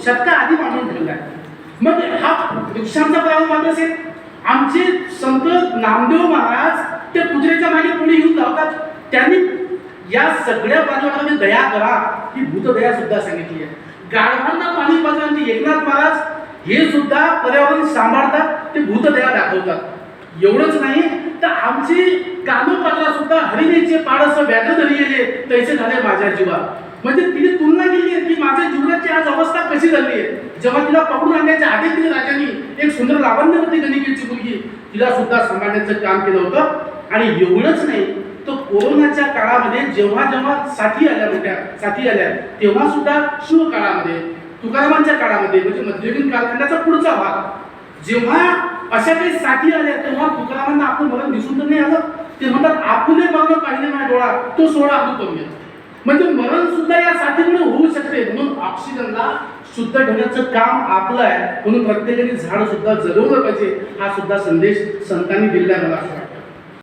शतका आधी मांडून ठेवला आहे. मग हा वृक्षांचा प्रारंभ मात्र असेल. आमचे संत नामदेव महाराज त्या कुत्र्याच्या मागे पुढे येऊन धावतात. त्यांनी या सगळ्या प्राण्यामध्ये दया करा ही भूतदया सुद्धा सांगितली आहे. गाढवांना पाणी पाजण्याचे एकनाथ महाराज हे सुद्धा पर्यावरण सांभाळतात, ते भूतदया दाखवतात. एवढंच नाही तर आमची कानोपाला सुद्धा हरिणीचे पाडस व्याघ्र धरलेले तैसे झाले माझ्या जीवा. म्हणजे तिने तुलना केली आहे की माझ्या जीवनाची आज अवस्था कशी झाली आहे. जेव्हा तिला पकडून आणण्याच्या आधी तिने राजांनी एक सुंदर लावण्यवती गणिकेची मुलगी तिला सुद्धा सांभाळण्याचं काम केलं होतं. आणि एवढंच नाही तर कोरोनाच्या काळामध्ये जेव्हा जेव्हा साथी आल्या तेव्हा सुद्धा शिव काळामध्ये तुकारामांच्या काळामध्ये म्हणजे मध्ययुगीन कालखंडाचा पुढचा भाग जेव्हा अशा काही साथी आल्या तेव्हा तुकारामांना आपण मरण दिसून तर नाही आलं. ते म्हणतात आपुले मरण पाहिले माझ्या डोळा तो सोळा अनुपम्य. म्हणजे मरण सुद्धा या साथीमुळे होऊ शकते. म्हणून ऑक्सिजनला शुद्ध ठेवण्याचं काम आपलं आहे. म्हणून प्रत्येकाने झाड सुद्धा जगवलं पाहिजे. हा सुद्धा संदेश संतांनी दिला मला असं वाटतं.